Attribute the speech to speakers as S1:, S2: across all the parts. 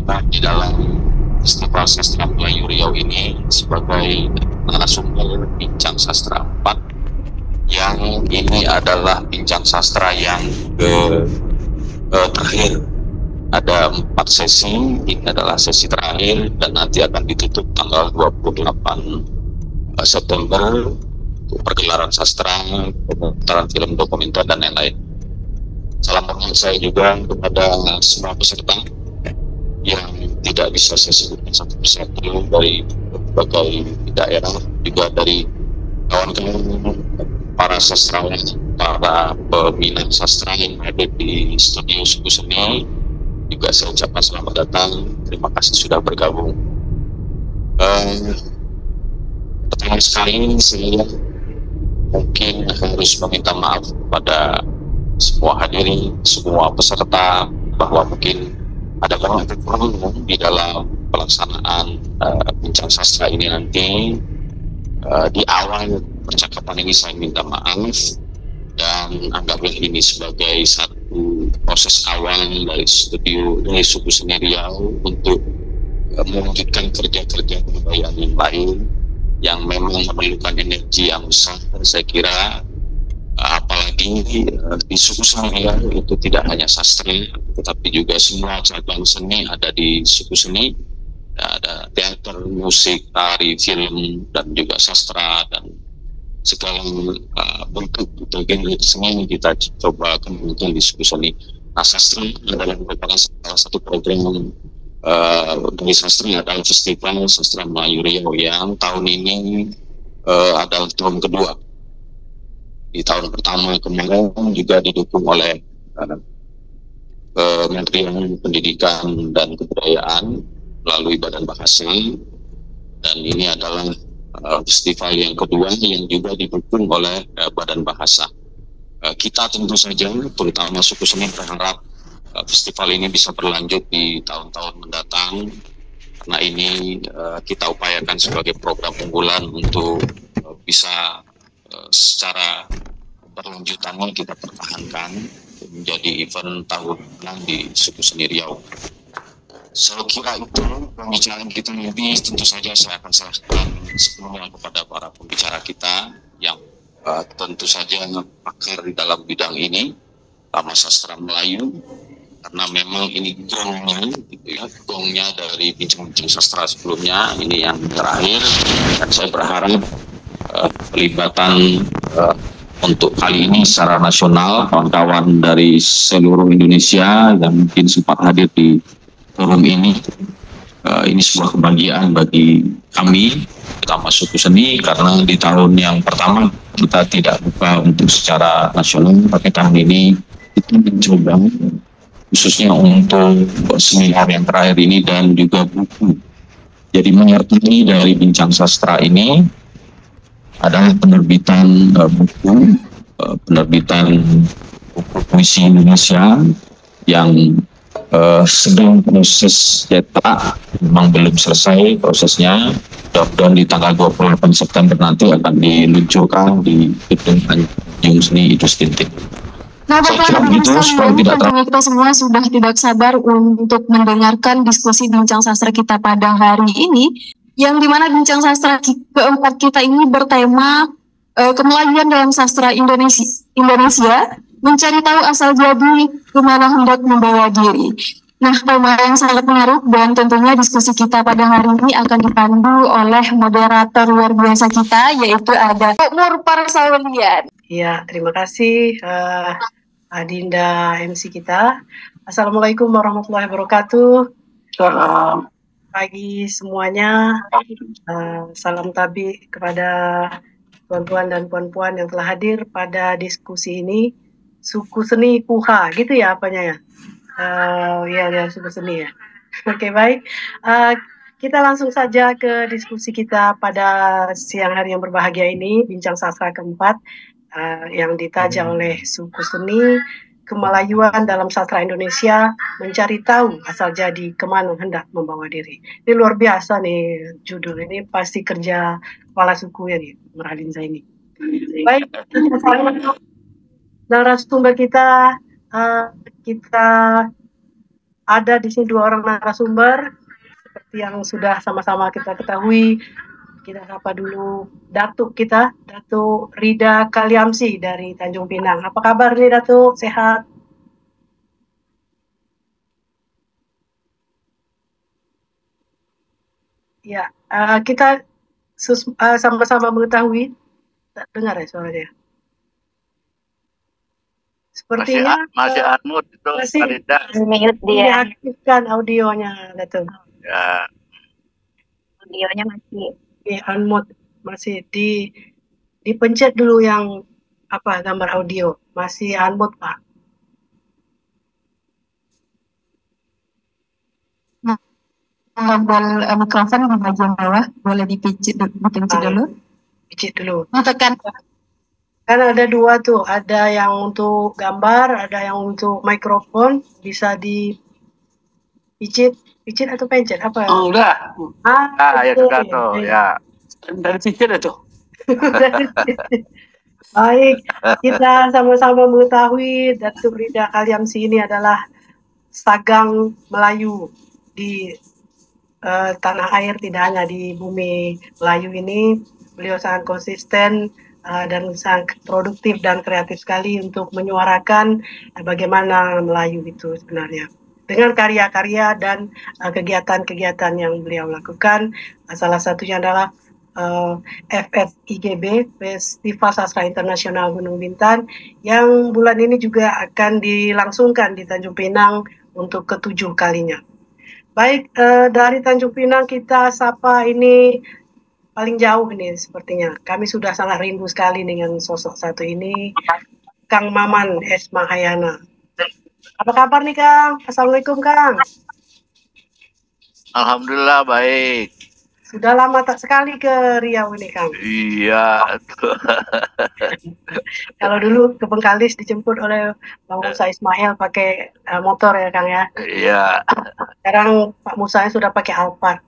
S1: terlibat di dalam Festival Sastra Melayu Riau ini sebagai narasumber Bincang Sastra 4, yang ini adalah Bincang Sastra yang terakhir. Ada 4 sesi, ini adalah sesi terakhir dan nanti akan ditutup tanggal 28 September untuk pergelaran sastra, pemutaran film dokumenter dan lain-lain. Salam hormat saya juga kepada semua peserta yang tidak bisa saya sebutkan satu persatu, dari berbagai daerah, juga dari kawan-kawan para sastrawan, para peminat sastra yang ada di studio Suku Seni. Juga saya ucapkan selamat datang, terima kasih sudah bergabung. Pertama sekali saya mungkin harus meminta maaf kepada semua hadirin, semua peserta, bahwa mungkin ada banyak kekurangan di dalam pelaksanaan Bincang Sastra ini nanti. Di awal percakapan ini saya minta maaf, dan anggaplah ini sebagai satu proses awal dari Suku Seni Riau untuk mewujudkan kerja-kerja kebudayaan yang lain yang memang memerlukan energi yang besar. Saya kira apalagi di Suku Seni Riau itu tidak hanya sastra, tetapi juga semua cabang seni ada di Suku Seni. Ada teater, musik, tari, film, dan juga sastra, dan segala bentuk atau genre seni yang kita coba kembangkan di Suku Seni. Nah, sastra adalah merupakan salah satu program dari sastra, adalah Festival Sastra Melayu Riau yang tahun ini adalah tahun kedua. Di tahun pertama kemarin juga didukung oleh Kementerian Pendidikan dan Kebudayaan melalui Badan Bahasa, dan ini adalah festival yang kedua yang juga didukung oleh Badan Bahasa. Kita tentu saja, terutama Suku Seni, berharap festival ini bisa berlanjut di tahun-tahun mendatang, karena ini kita upayakan sebagai program unggulan untuk bisa secara berlanjutannya kita pertahankan menjadi event tahunan di Suku Seni Riau. Saya kira itu pembicaraan kita, lebih tentu saja saya akan serahkan sepenuhnya kepada para pembicara kita yang tentu saja pakar di dalam bidang ini, Taman Sastra Melayu, karena memang ini gongnya, gitu ya, gongnya dari bincang-bincang sastra sebelumnya, ini yang terakhir, dan saya berharap pelibatan untuk kali ini secara nasional, kawan-kawan dari seluruh Indonesia yang mungkin sempat hadir di forum ini sebuah kebahagiaan bagi kami, terutama Suku Seni, karena di tahun yang pertama kita tidak buka untuk secara nasional, tapi tahun ini kita mencoba khususnya untuk seminar yang terakhir ini dan juga buku. Jadi menyertai dari Bincang Sastra ini adalah penerbitan buku, penerbitan buku puisi Indonesia yang sedang proses cetak, memang belum selesai prosesnya. Mudah-mudahan di tanggal 28 September nanti akan diluncurkan di Gedung Tanjung Seni Idrus Tintin.
S2: Nah, Bapak, kita semua sudah tidak sabar untuk mendengarkan diskusi Bincang Sastra kita pada hari ini, yang dimana Bincang Sastra keempat kita ini bertema kemelayuan dalam sastra Indonesia, mencari tahu asal jadi, kemana hendak membawa diri. Nah, tema yang sangat menarik, dan tentunya diskusi kita pada hari ini akan dipandu oleh moderator luar biasa kita, yaitu ada Nur Parsaulian.
S3: Ya, terima kasih Adinda MC kita. Assalamualaikum warahmatullahi wabarakatuh. Selamat pagi semuanya. Salam tabi kepada tuan-tuan dan puan-puan yang telah hadir pada diskusi ini. Suku Seni Kuha, gitu ya apanya ya? Ya, Suku Seni ya. Oke, baik. Kita langsung saja ke diskusi kita pada siang hari yang berbahagia ini, Bincang Sastra keempat, yang ditaja oleh Suku Seni, Kemelayuan dalam Sastra Indonesia, mencari tahu asal jadi, kemana hendak membawa diri. Ini luar biasa nih judul ini, pasti kerja kepala suku ya nih, Meralin Zaini. Baik, narasumber kita ada di sini dua orang narasumber seperti yang sudah sama-sama kita ketahui. Kita sapa dulu Datuk kita, Datuk Rida Kaliamsi dari Tanjung Pinang. Apa kabar nih Datuk? Sehat? Ya, kita sama-sama mengetahui. Tak dengar ya suaranya? Sepertinya
S4: masih unmute itu
S3: masih
S4: Farida.
S3: diaktifkan audionya, Datuk.
S4: Ya.
S5: Audionya masih
S3: Unmute, masih dipencet dulu yang apa gambar audio, masih unmute Pak.
S2: Tombol mikrofon di bagian bawah boleh dipencet dulu.
S3: Pencet dulu.
S2: Tekan.
S3: Kan ada dua tuh, ada yang untuk gambar, ada yang untuk mikrofon, bisa dipicit atau pencet apa?
S4: Oh, udah. Ya sudah tuh, ya.
S6: Dari picit itu.
S3: Baik, kita sama-sama mengetahui Datuk Rida Kaliamsi ini adalah sagang Melayu di tanah air, tidak hanya di bumi Melayu ini. Beliau sangat konsisten dan sangat produktif dan kreatif sekali untuk menyuarakan bagaimana Melayu itu sebenarnya. Dengan karya-karya dan kegiatan-kegiatan yang beliau lakukan, salah satunya adalah FSIGB, Festival Sastra Internasional Gunung Bintan, yang bulan ini juga akan dilangsungkan di Tanjung Pinang untuk ke-7 kalinya. Baik, dari Tanjung Pinang kita sapa ini paling jauh nih sepertinya. Kami sudah sangat rindu sekali dengan sosok satu ini, Kang Maman S. Mahayana. Apa kabar nih Kang? Assalamualaikum Kang.
S4: Alhamdulillah baik.
S3: Sudah lama tak sekali ke Riau ini Kang.
S4: Iya.
S3: Kalau dulu ke Bengkalis dijemput oleh Bang Musa Ismail pakai motor ya Kang ya.
S4: Iya.
S3: Sekarang Pak Musa sudah pakai Alphard.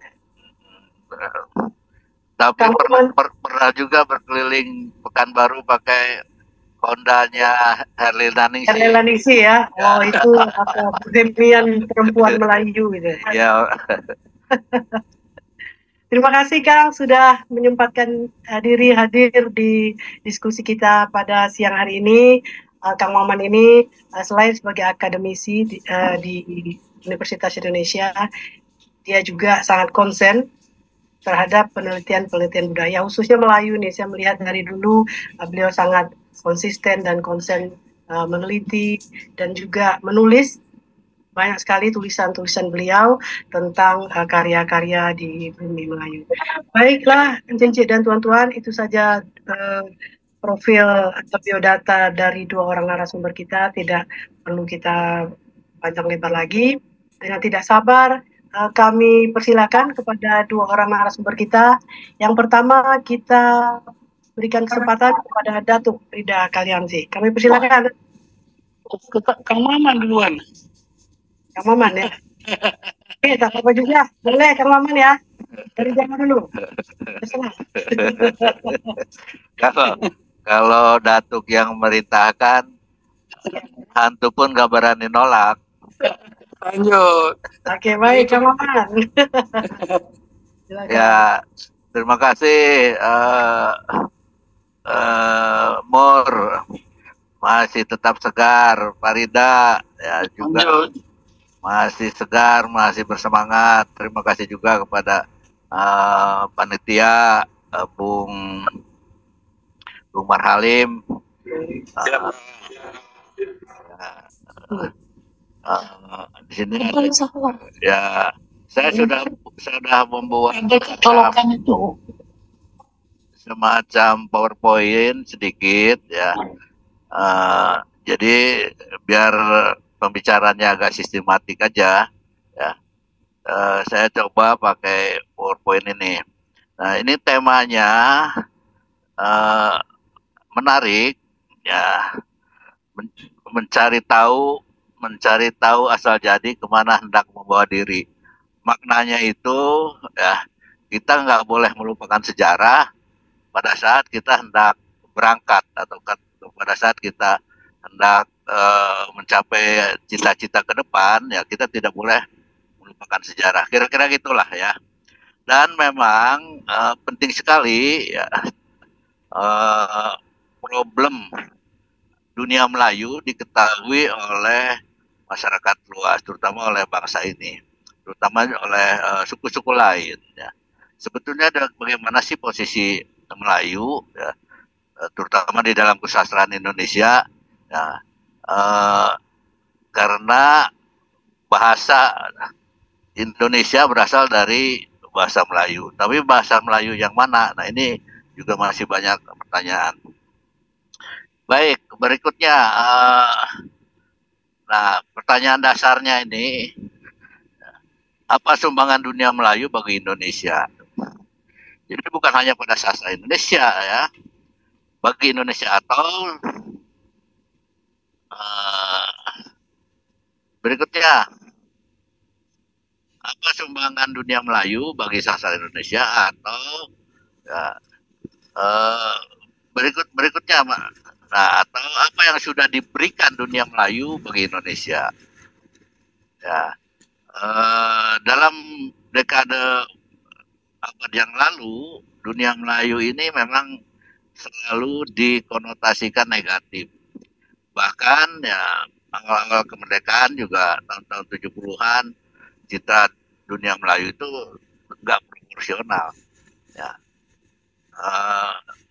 S4: Tapi pernah juga berkeliling Pekanbaru pakai Hondanya Herlina Ningsi.
S3: Herlina Ningsi ya. Oh itu bohemian perempuan Melayu gitu.
S4: Ya.
S3: Terima kasih Kang sudah menyempatkan diri hadir di diskusi kita pada siang hari ini. Kang Maman ini selain sebagai akademisi di Universitas Indonesia, dia juga sangat konsen terhadap penelitian budaya khususnya Melayu nih. Saya melihat dari dulu beliau sangat konsisten dan konsen meneliti dan juga menulis banyak sekali tulisan-tulisan beliau tentang karya-karya di bumi Melayu. Baiklah, Encik dan tuan-tuan, itu saja profil atau biodata dari dua orang narasumber kita. Tidak perlu kita panjang lebar lagi. Dengan tidak sabar, kami persilakan kepada dua orang narasumber kita. Yang pertama kita berikan kesempatan kepada Datuk Rida Kaliamsi. Kami persilakan.
S6: Kang Maman duluan.
S3: Kang Maman ya. Oke, tak apa juga. Boleh Kang Maman ya. Dari zaman dulu.
S4: Kalau Datuk yang merintahkan, hantu pun gak berani nolak.
S6: Lanjut.
S3: Oke, baik Kang Maman.
S4: Ya, terima kasih Mur, masih tetap segar. Farida ya juga
S6: Lanjut.
S4: masih segar, masih bersemangat. Terima kasih juga kepada panitia Bung Marhalim. Di sini ya saya sudah membuat semacam PowerPoint sedikit ya. Jadi biar pembicaranya agak sistematik aja ya. Saya coba pakai PowerPoint ini. Nah, ini temanya menarik ya. Mencari tahu asal jadi kemana hendak membawa diri. Maknanya itu ya, kita nggak boleh melupakan sejarah pada saat kita hendak berangkat atau pada saat kita hendak mencapai cita-cita ke depan, ya kita tidak boleh melupakan sejarah. Kira-kira gitulah ya. Dan memang penting sekali ya, problem dunia Melayu diketahui oleh masyarakat luas, terutama oleh bangsa ini, terutama oleh suku-suku lain. Ya. Sebetulnya bagaimana sih posisi Melayu, ya, terutama di dalam kesusastraan Indonesia, ya, karena bahasa Indonesia berasal dari bahasa Melayu. Tapi bahasa Melayu yang mana? Nah, ini juga masih banyak pertanyaan. Baik, berikutnya. Nah, pertanyaan dasarnya ini, apa sumbangan dunia Melayu bagi Indonesia? Jadi bukan hanya pada sastra Indonesia ya, bagi Indonesia atau berikutnya, apa sumbangan dunia Melayu bagi sastra Indonesia atau ya, berikutnya, nah, atau apa yang sudah diberikan dunia Melayu bagi Indonesia? Ya, dalam dekade abad yang lalu, dunia Melayu ini memang selalu dikonotasikan negatif. Bahkan ya awal-awal kemerdekaan juga tahun-tahun 70-an, citra dunia Melayu itu nggak proporsional. Ya.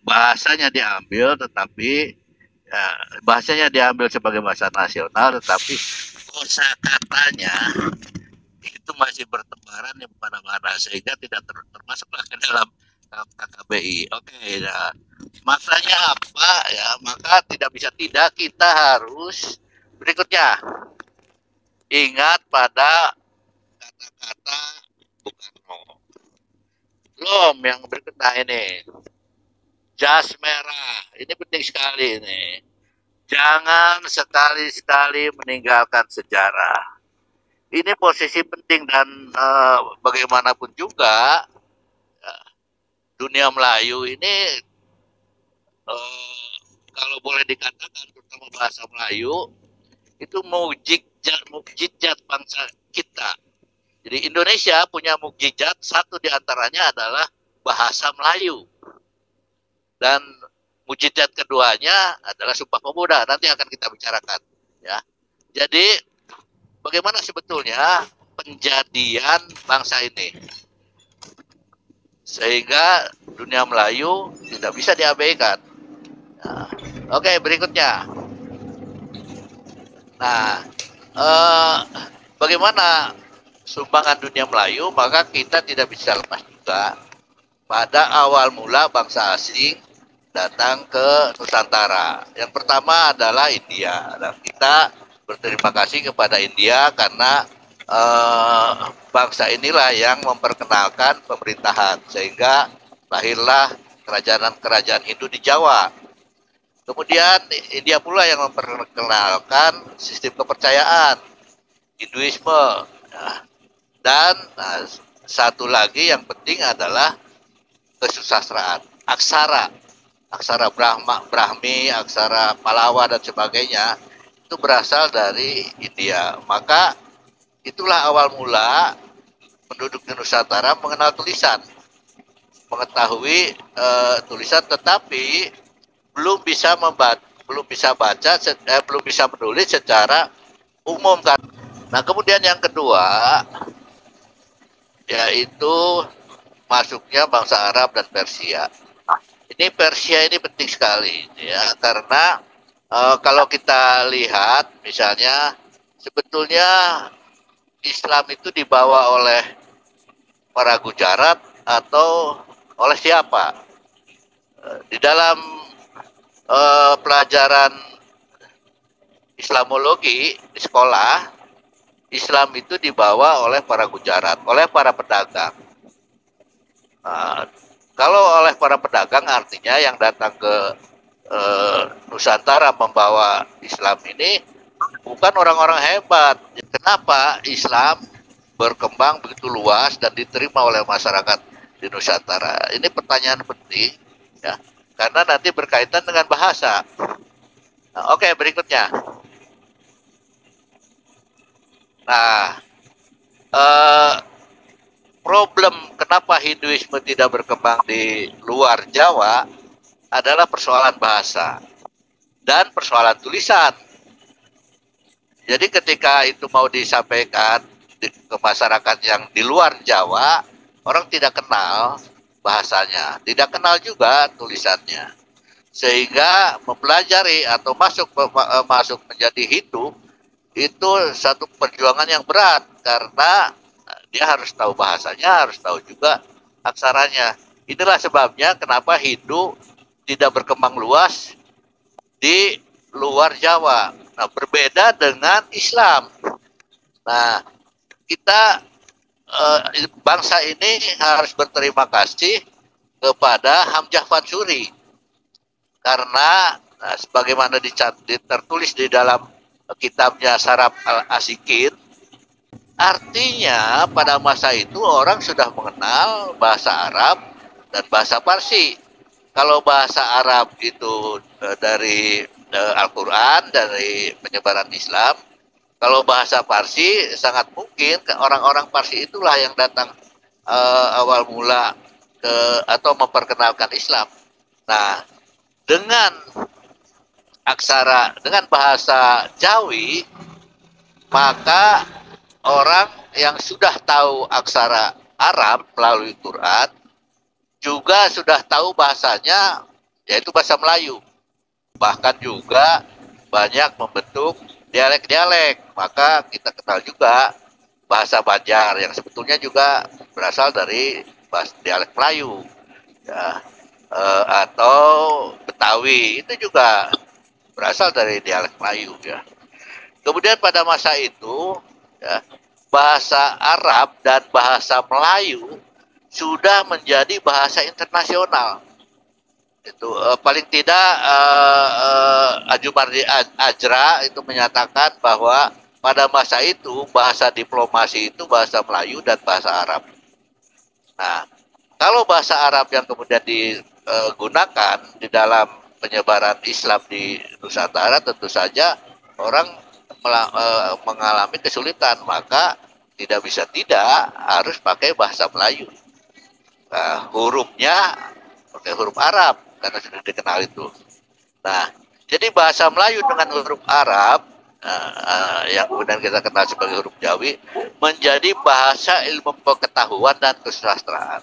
S4: Bahasanya diambil, tetapi ya, bahasanya diambil sebagai bahasa nasional, tetapi kosakatanya itu masih bertebaran di mana-mana sehingga tidak termasuk ke dalam KKBI. Oke, nah, maknanya apa ya? Maka tidak bisa tidak, kita harus berikutnya ingat pada kata-kata Soekarno. Belum yang berikutnya ini, jas merah, ini penting sekali ini. Jangan sekali-sekali meninggalkan sejarah. Ini posisi penting dan bagaimanapun juga dunia Melayu ini kalau boleh dikatakan, terutama bahasa Melayu itu mukjizat bangsa kita. Jadi Indonesia punya mukjizat, satu diantaranya adalah bahasa Melayu, dan mukjizat keduanya adalah Sumpah Pemuda. Nanti akan kita bicarakan ya. Jadi bagaimana sebetulnya penjadian bangsa ini sehingga dunia Melayu tidak bisa diabaikan. Nah, oke, berikutnya. Nah, bagaimana sumbangan dunia Melayu? Maka kita tidak bisa lepas juga pada awal mula bangsa asing datang ke Nusantara. Yang pertama adalah India. Dan kita berterima kasih kepada India karena bangsa inilah yang memperkenalkan pemerintahan sehingga lahirlah kerajaan-kerajaan Hindu di Jawa. Kemudian India pula yang memperkenalkan sistem kepercayaan Hinduisme. Dan satu lagi yang penting adalah kesusastraan, aksara Brahmi, aksara Palawa dan sebagainya itu berasal dari India. Maka itulah awal mula penduduk di Nusantara mengenal tulisan, mengetahui tulisan, tetapi belum bisa menulis secara umum kan. Nah, kemudian yang kedua yaitu masuknya bangsa Arab dan Persia. Ini Persia ini penting sekali ya, karena kalau kita lihat misalnya sebetulnya Islam itu dibawa oleh para Gujarat atau oleh siapa? Di dalam pelajaran Islamologi di sekolah, Islam itu dibawa oleh para Gujarat, oleh para pedagang. Kalau oleh para pedagang artinya yang datang ke Nusantara membawa Islam ini bukan orang-orang hebat. Kenapa Islam berkembang begitu luas dan diterima oleh masyarakat di Nusantara? Ini pertanyaan penting ya, karena nanti berkaitan dengan bahasa. Nah, oke, berikutnya. Nah, problem kenapa Hinduisme tidak berkembang di luar Jawa adalah persoalan bahasa dan persoalan tulisan. Jadi ketika itu mau disampaikan ke masyarakat yang di luar Jawa, orang tidak kenal bahasanya, tidak kenal juga tulisannya. Sehingga mempelajari atau masuk menjadi Hindu itu satu perjuangan yang berat karena dia harus tahu bahasanya, harus tahu juga aksaranya. Inilah sebabnya kenapa Hindu tidak berkembang luas di luar Jawa. Nah, berbeda dengan Islam. Nah, kita bangsa ini harus berterima kasih kepada Hamzah Fansuri karena sebagaimana tertulis di dalam kitabnya Saraf Al-Asikin, artinya pada masa itu orang sudah mengenal bahasa Arab dan bahasa Parsi. Kalau bahasa Arab itu dari Al-Quran, dari penyebaran Islam. Kalau bahasa Parsi sangat mungkin orang-orang Parsi itulah yang datang awal mula atau memperkenalkan Islam. Nah, dengan bahasa Jawi, maka orang yang sudah tahu aksara Arab melalui Quran juga sudah tahu bahasanya, yaitu bahasa Melayu. Bahkan juga banyak membentuk dialek-dialek. Maka kita kenal juga bahasa Banjar yang sebetulnya juga berasal dari dialek Melayu, ya. Atau Betawi itu juga berasal dari dialek Melayu, ya. Kemudian pada masa itu, ya, bahasa Arab dan bahasa Melayu sudah menjadi bahasa internasional. Itu paling tidak Ajumardi Ajra itu menyatakan bahwa pada masa itu bahasa diplomasi itu bahasa Melayu dan bahasa Arab. Nah, kalau bahasa Arab yang kemudian digunakan di dalam penyebaran Islam di Nusantara, tentu saja orang mengalami kesulitan, maka tidak bisa tidak harus pakai bahasa Melayu. Nah, hurufnya pakai huruf Arab karena sudah dikenal itu. Nah, jadi bahasa Melayu dengan huruf Arab yang kemudian kita kenal sebagai huruf Jawi menjadi bahasa ilmu pengetahuan dan kesusastraan.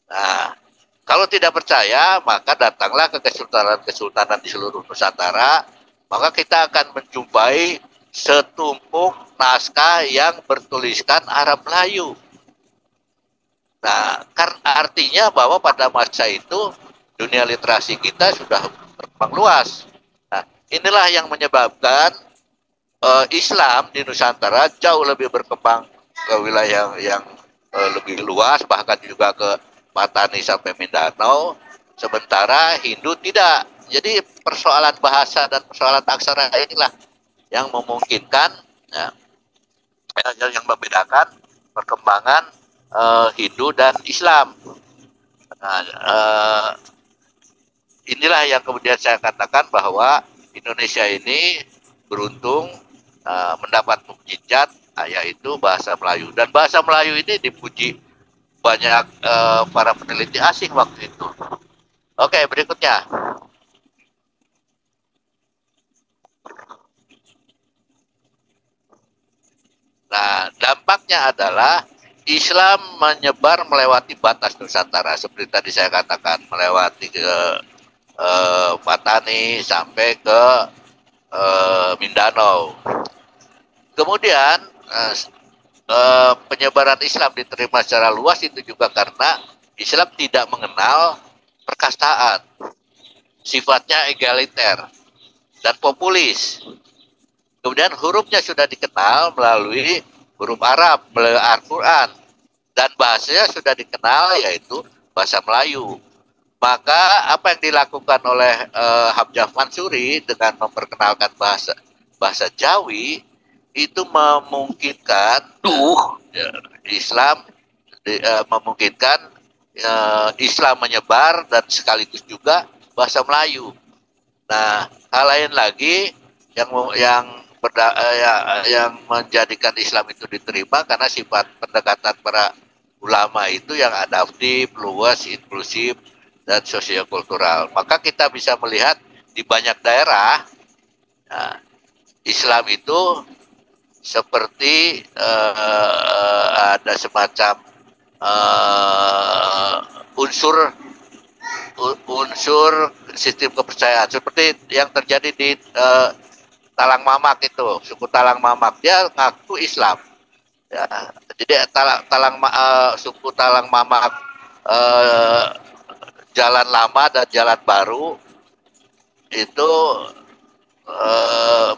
S4: Nah, kalau tidak percaya, maka datanglah ke kesultanan-kesultanan di seluruh Nusantara, maka kita akan menjumpai setumpuk naskah yang bertuliskan Arab Melayu. Nah, artinya bahwa pada masa itu dunia literasi kita sudah berkembang luas. Nah, inilah yang menyebabkan Islam di Nusantara jauh lebih berkembang ke wilayah yang lebih luas, bahkan juga ke Patani sampai Mindanao, sementara Hindu tidak. Jadi persoalan bahasa dan persoalan aksara inilah yang memungkinkan, ya, yang membedakan perkembangan Hindu dan Islam. Nah, inilah yang kemudian saya katakan bahwa Indonesia ini beruntung mendapat mukjizat, yaitu bahasa Melayu. Dan bahasa Melayu ini dipuji banyak para peneliti asing waktu itu. Oke, berikutnya. Nah, dampaknya adalah Islam menyebar melewati batas Nusantara, seperti tadi saya katakan, melewati ke Patani sampai ke Mindanao. Kemudian penyebaran Islam diterima secara luas itu juga karena Islam tidak mengenal perkastaan, sifatnya egaliter dan populis. Kemudian hurufnya sudah dikenal melalui huruf Arab, melalui Al-Quran, dan bahasanya sudah dikenal, yaitu bahasa Melayu. Maka apa yang dilakukan oleh Hamzah Fansuri dengan memperkenalkan bahasa Jawi itu memungkinkan Islam memungkinkan Islam menyebar dan sekaligus juga bahasa Melayu. Nah, hal lain lagi yang yang menjadikan Islam itu diterima karena sifat pendekatan para ulama itu yang adaptif, luas, inklusif, dan sosiokultural. Maka kita bisa melihat di banyak daerah Islam itu seperti ada semacam unsur sistem kepercayaan seperti yang terjadi di Talang Mamak itu, suku Talang Mamak, dia ngaku Islam. Ya, jadi suku Talang Mamak jalan lama dan jalan baru itu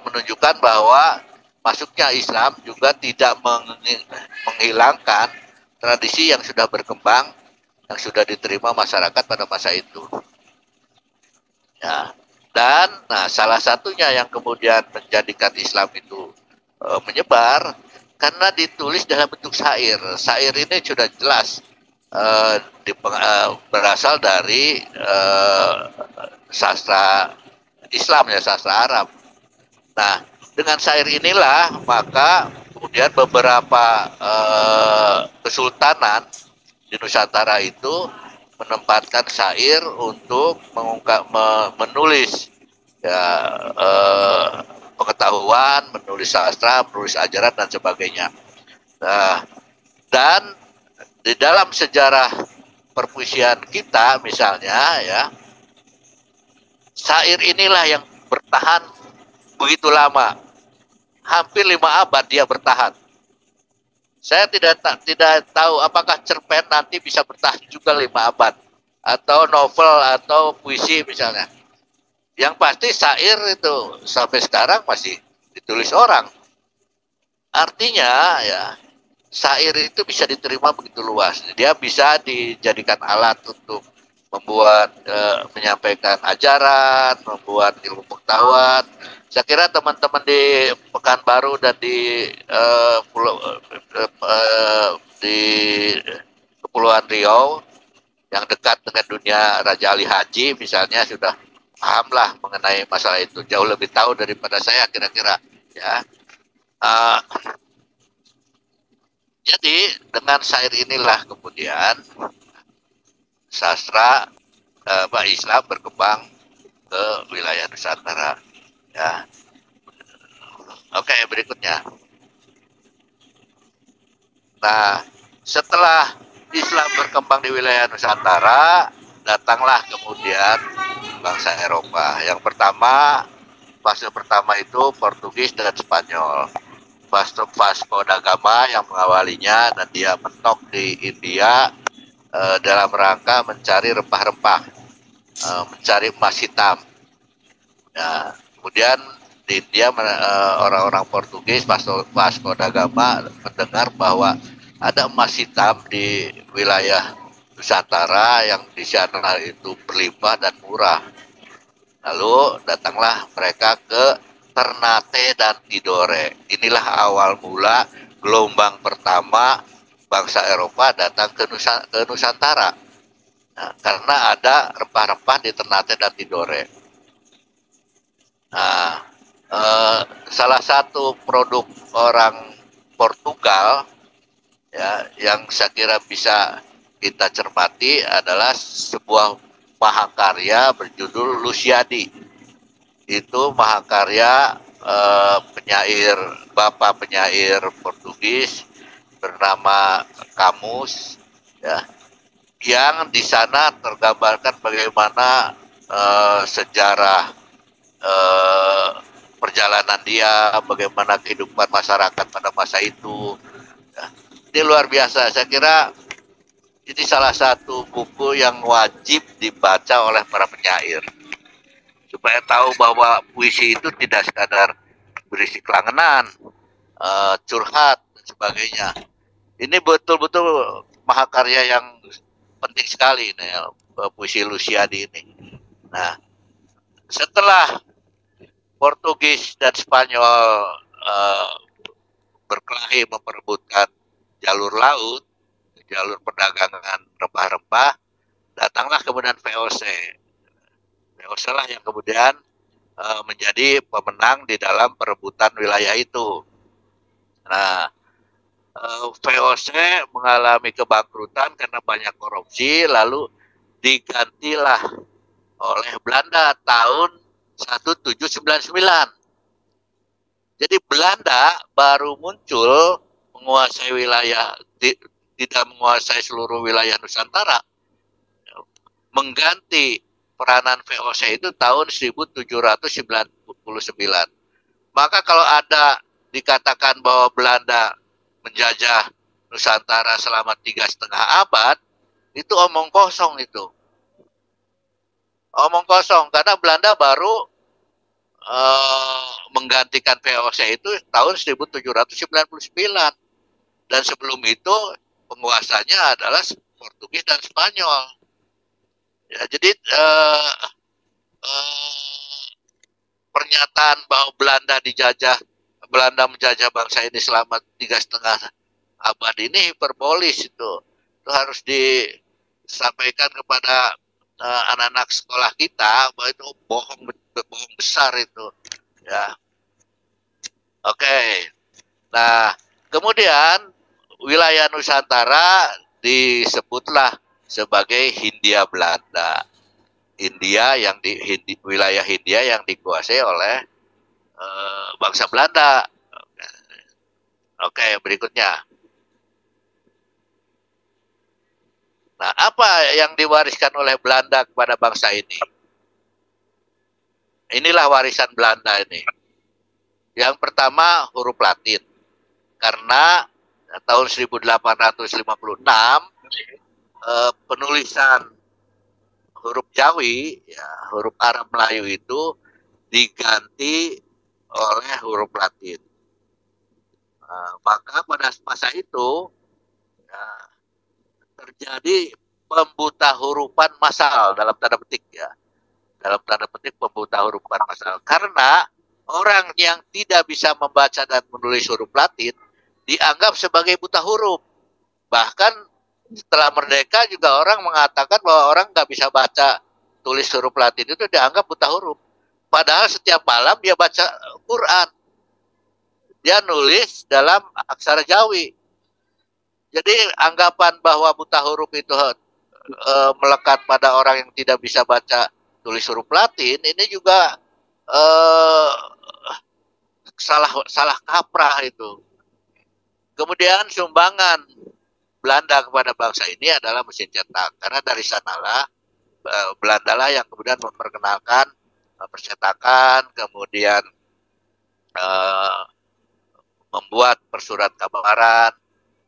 S4: menunjukkan bahwa masuknya Islam juga tidak menghilangkan tradisi yang sudah berkembang, yang sudah diterima masyarakat pada masa itu. Ya. Dan salah satunya yang kemudian menjadikan Islam itu menyebar karena ditulis dalam bentuk syair. Syair ini sudah jelas berasal dari sastra Islam, ya, sastra Arab. Nah, dengan syair inilah maka kemudian beberapa kesultanan di Nusantara itu menempatkan syair untuk menulis ya, pengetahuan, menulis sastra, menulis ajaran dan sebagainya. Nah, dan di dalam sejarah perpuisian kita misalnya ya, syair inilah yang bertahan begitu lama, hampir 5 abad dia bertahan. Saya tidak tahu apakah cerpen nanti bisa bertahan juga 5 abad atau novel atau puisi misalnya. Yang pasti syair itu sampai sekarang masih ditulis orang. Artinya ya, syair itu bisa diterima begitu luas. Dia bisa dijadikan alat untuk membuat menyampaikan ajaran, membuat ilmu pengetahuan. Saya kira teman-teman di Pekanbaru dan di Kepulauan Riau yang dekat dengan dunia Raja Ali Haji misalnya sudah pahamlah mengenai masalah itu, jauh lebih tahu daripada saya kira-kira ya. Jadi dengan syair inilah kemudian sastra Islam berkembang ke wilayah Nusantara. Ya. Oke, berikutnya. Nah, setelah Islam berkembang di wilayah Nusantara, datanglah kemudian bangsa Eropa. Yang pertama, fase pertama itu Portugis dan Spanyol. Vasco da Gama yang mengawalinya dan dia mentok di India dalam rangka mencari rempah-rempah, mencari emas hitam. Nah, kemudian di India orang-orang Portugis Vasco da Gama mendengar bahwa ada emas hitam di wilayah Nusantara yang di sana itu berlimpah dan murah. Lalu datanglah mereka ke Ternate dan Tidore. Inilah awal mula gelombang pertama bangsa Eropa datang ke Nusantara. Nah, karena ada rempah-rempah di Ternate dan Tidore. Nah, salah satu produk orang Portugal ya, yang saya kira bisa kita cermati adalah sebuah mahakarya berjudul Luciadi. Itu mahakarya bapak penyair Portugis bernama Camus ya, yang di sana tergambarkan bagaimana sejarah perjalanan dia, bagaimana kehidupan masyarakat pada masa itu. Ya. Ini luar biasa. Saya kira ini salah satu buku yang wajib dibaca oleh para penyair, supaya tahu bahwa puisi itu tidak sekadar berisi kelangenan, curhat, dan sebagainya. Ini betul-betul mahakarya yang penting sekali, puisi Luciadi ini. Nah, setelah Portugis dan Spanyol berkelahi memperebutkan jalur laut, jalur perdagangan rempah-rempah, datanglah kemudian VOC. VOC lah yang kemudian menjadi pemenang di dalam perebutan wilayah itu. Nah, VOC mengalami kebangkrutan karena banyak korupsi, lalu digantilah oleh Belanda tahun 1799. Jadi Belanda baru muncul menguasai wilayah, tidak menguasai seluruh wilayah Nusantara, mengganti peranan VOC itu tahun 1799. Maka kalau ada dikatakan bahwa Belanda menjajah Nusantara selama 3,5 abad, itu omong kosong itu. Omong kosong, karena Belanda baru menggantikan VOC itu tahun 1799. Dan sebelum itu penguasanya adalah Portugis dan Spanyol. Ya, jadi pernyataan bahwa Belanda menjajah bangsa ini selama 3,5 abad ini hiperbolis itu harus disampaikan kepada anak-anak sekolah kita bahwa itu bohong besar itu, ya. Oke. Nah, kemudian wilayah Nusantara disebutlah sebagai Hindia Belanda. Wilayah Hindia yang dikuasai oleh bangsa Belanda. Oke, berikutnya. Nah, apa yang diwariskan oleh Belanda kepada bangsa ini? Inilah warisan Belanda ini. Yang pertama, huruf Latin. Karena tahun 1856 penulisan huruf Jawi, ya, huruf Arab Melayu itu diganti oleh huruf Latin. Maka pada masa itu ya, terjadi pembuta hurufan massal dalam tanda petik, ya. Dalam tanda petik pembuta hurufan massal. Karena orang yang tidak bisa membaca dan menulis huruf Latin dianggap sebagai buta huruf. Bahkan setelah merdeka juga orang mengatakan bahwa orang nggak bisa baca tulis huruf Latin itu dianggap buta huruf. Padahal setiap malam dia baca Quran. Dia nulis dalam aksara Jawi. Jadi anggapan bahwa buta huruf itu melekat pada orang yang tidak bisa baca tulis huruf Latin ini juga salah kaprah itu. Kemudian sumbangan Belanda kepada bangsa ini adalah mesin cetak, karena dari sanalah Belanda lah yang kemudian memperkenalkan percetakan, kemudian membuat persurat kabaran.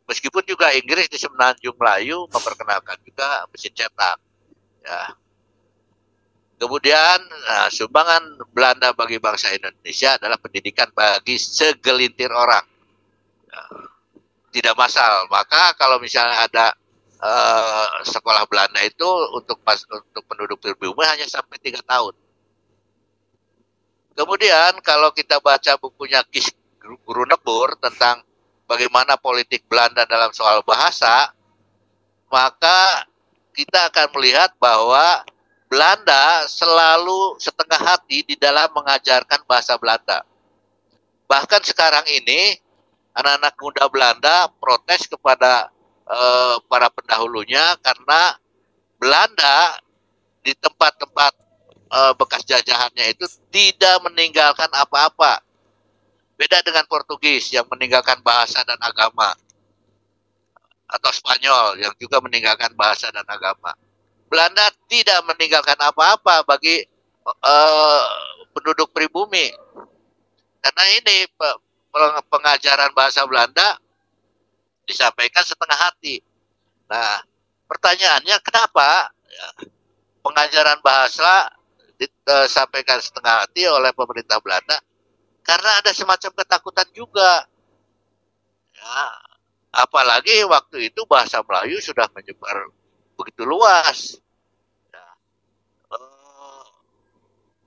S4: Meskipun juga Inggris di Semenanjung Melayu memperkenalkan juga mesin cetak. Ya. Kemudian sumbangan Belanda bagi bangsa Indonesia adalah pendidikan bagi segelintir orang. Ya. Tidak massal. Maka kalau misalnya ada sekolah Belanda itu untuk penduduk pribumi hanya sampai 3 tahun. Kemudian kalau kita baca bukunya Kis Guru Nebur tentang bagaimana politik Belanda dalam soal bahasa, maka kita akan melihat bahwa Belanda selalu setengah hati di dalam mengajarkan bahasa Belanda. Bahkan sekarang ini anak-anak muda Belanda protes kepada para pendahulunya karena Belanda di tempat-tempat bekas jajahannya itu tidak meninggalkan apa-apa. Beda dengan Portugis yang meninggalkan bahasa dan agama. Atau Spanyol yang juga meninggalkan bahasa dan agama. Belanda tidak meninggalkan apa-apa bagi penduduk pribumi. Karena ini pengajaran bahasa Belanda disampaikan setengah hati. Nah, pertanyaannya kenapa pengajaran bahasa disampaikan setengah hati oleh pemerintah Belanda? Karena ada semacam ketakutan juga. Ya, apalagi waktu itu bahasa Melayu sudah menyebar begitu luas. Ya,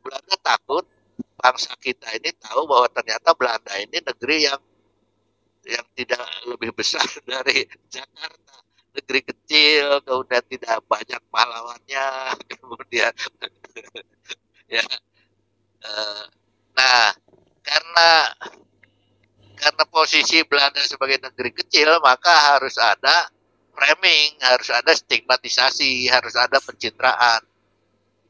S4: Belanda takut bangsa kita ini tahu bahwa ternyata Belanda ini negeri yang tidak lebih besar dari Jakarta. Negeri kecil, kemudian tidak banyak pahlawannya, kemudian ya Eh, nah, karena posisi Belanda sebagai negeri kecil, maka harus ada framing, harus ada stigmatisasi, harus ada pencitraan.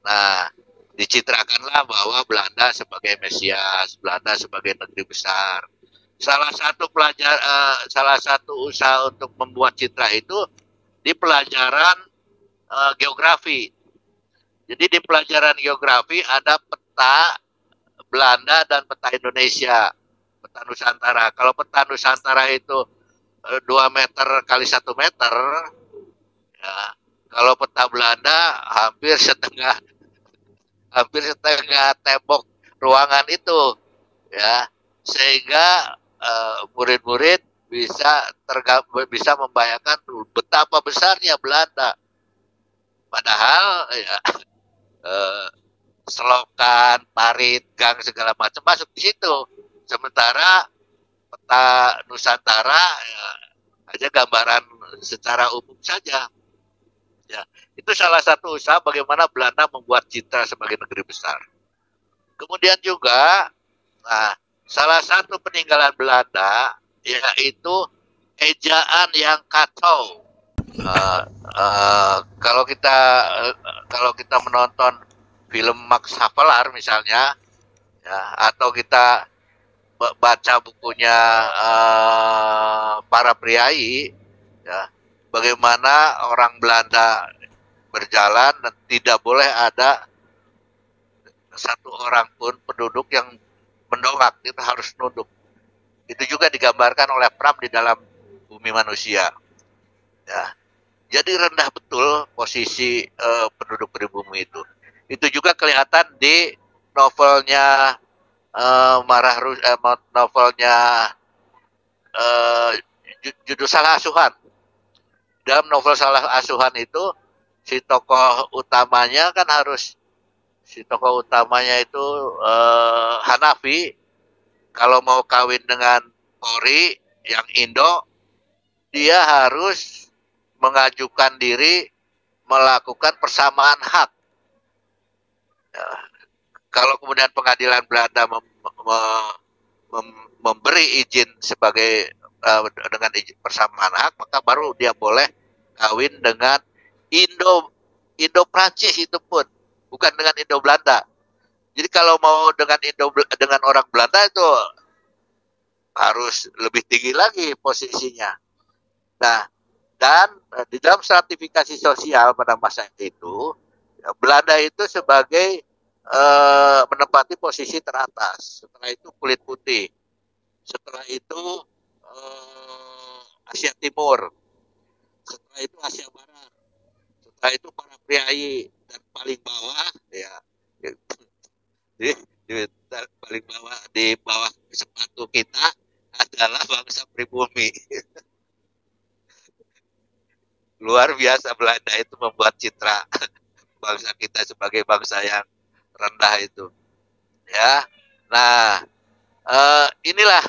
S4: Nah, dicitrakanlah bahwa Belanda sebagai Mesias, Belanda sebagai negeri besar. Salah satu usaha untuk membuat citra itu di pelajaran geografi. Jadi di pelajaran geografi ada peta Belanda dan peta Indonesia, peta Nusantara. Kalau peta Nusantara itu 2 meter kali 1 meter, ya, kalau peta Belanda hampir setengah tembok ruangan itu, ya, sehingga murid-murid bisa membayangkan betapa besarnya Belanda. Padahal ya, selokan, parit, gang segala macam masuk di situ. Sementara peta Nusantara ya, hanya gambaran secara umum saja. Ya, itu salah satu usaha bagaimana Belanda membuat citra sebagai negeri besar. Kemudian juga, nah, salah satu peninggalan Belanda yaitu ejaan yang kacau. Kalau kita menonton film Max Havelaar misalnya, ya, atau kita baca bukunya para priai, ya, bagaimana orang Belanda berjalan dan tidak boleh ada satu orang pun penduduk yang mendongak, kita harus nunduk. Itu juga digambarkan oleh Pram di dalam Bumi Manusia. Ya. Jadi rendah betul posisi penduduk pribumi itu. Itu juga kelihatan di novelnya novelnya judul Salah Asuhan. Dalam novel Salah Asuhan itu si tokoh utamanya itu Hanafi. Kalau mau kawin dengan Pori yang Indo, dia harus mengajukan diri melakukan persamaan hak. Ya, kalau kemudian pengadilan Belanda memberi izin sebagai dengan izin persamaan hak, maka baru dia boleh kawin dengan Indo Prancis, itu pun bukan dengan Indo Belanda. Jadi kalau mau dengan orang Belanda itu harus lebih tinggi lagi posisinya. Nah, dan di dalam stratifikasi sosial pada masa itu, Belanda itu sebagai menempati posisi teratas. Setelah itu kulit putih. Setelah itu Asia Timur. Setelah itu Asia Barat. Setelah itu para priai, dan paling bawah ya paling bawah di bawah sepatu kita adalah bangsa pribumi. Luar biasa Belanda itu membuat citra bangsa kita sebagai bangsa yang rendah itu. Ya, nah inilah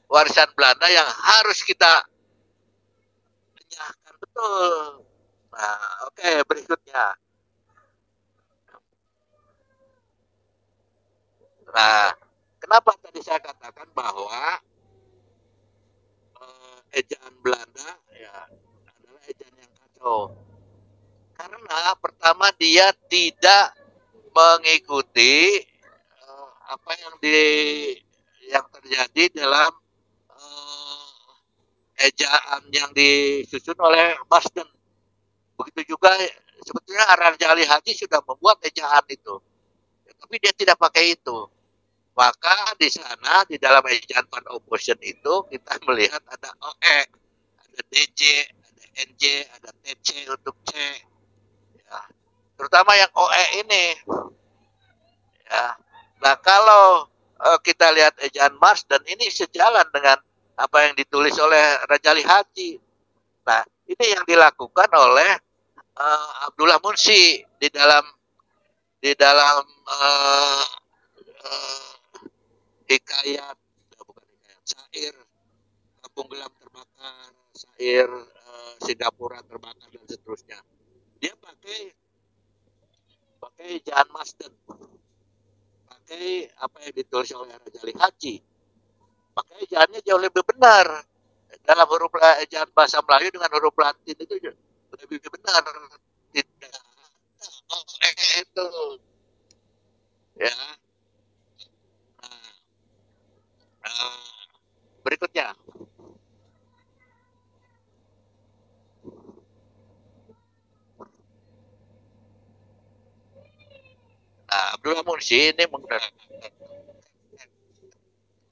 S4: warisan Belanda yang harus kita kenyahkan betul. Nah, oke, berikutnya. Nah, kenapa tadi saya katakan bahwa ejaan Belanda ya adalah ejaan yang kacau? Karena pertama dia tidak mengikuti apa yang terjadi dalam ejaan yang disusun oleh Marsden. Begitu juga sebetulnya Raja Ali Haji sudah membuat ejaan itu, tapi dia tidak pakai itu. Maka di sana di dalam ejaan Van Opposition itu kita melihat ada OE, ada DJ, ada NJ, ada TC untuk C. Ya, terutama yang OE ini. Ya. Nah, kalau kita lihat ejaan Marsden ini sejalan dengan apa yang ditulis oleh Raja Ali Haji. Nah, ini yang dilakukan oleh Abdullah Munshi di dalam hikayat, bukan hikayat, syair Kampung Gelam Terbakar, syair Singapura Terbakar dan seterusnya. Dia pakai ejaan Marsden, pakai pakai apa yang ditulis oleh Raja Ali Haji. Maka ejaannya jauh lebih benar. Dalam huruf ejaan bahasa Melayu dengan huruf Latin itu lebih benar. Tidak itu ya. Nah, berikutnya. Nah, Abdullah Munshi ini menggunakan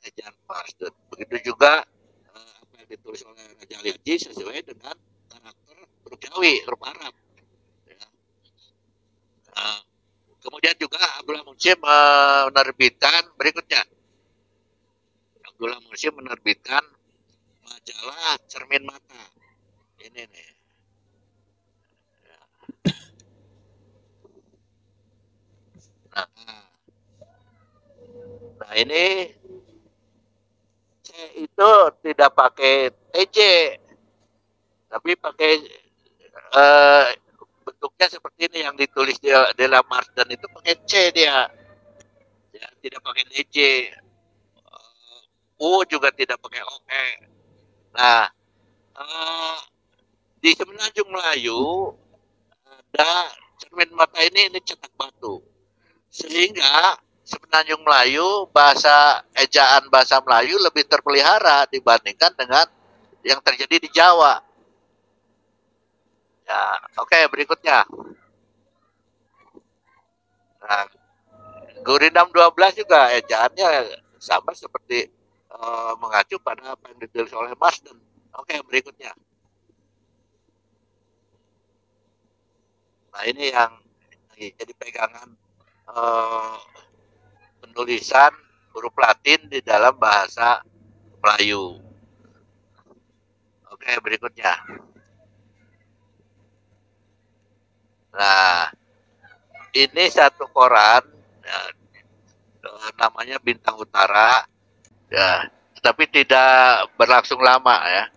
S4: ejaan Marsden. Begitu juga apa yang ditulis oleh Raja Ali Haji sesuai dengan karakter huruf Jawi, huruf Arab. Ya. Nah, kemudian juga Abdullah Munshi menerbitkan berikutnya. Abdullah Munshi menerbitkan majalah Cermin Mata. Ini nih. Nah ini C itu tidak pakai TJ, tapi pakai bentuknya seperti ini yang ditulis di dalam Marsden itu pakai C dia, ya, tidak pakai DJ. U juga tidak pakai OE. Nah di Semenanjung Melayu ada Cermin Mata ini cetak batu. Sehingga Semenanjung Melayu ejaan bahasa Melayu lebih terpelihara dibandingkan dengan yang terjadi di Jawa. Ya, oke, berikutnya. Nah, Gurindam 12 juga ejaannya sama seperti mengacu pada apa yang ditulis oleh Marsden. Oke, berikutnya. Nah, ini yang jadi pegangan penulisan huruf Latin di dalam bahasa Melayu. Oke, berikutnya. Nah, ini satu koran ya, namanya Bintang Utara, ya, tetapi tidak berlangsung lama ya,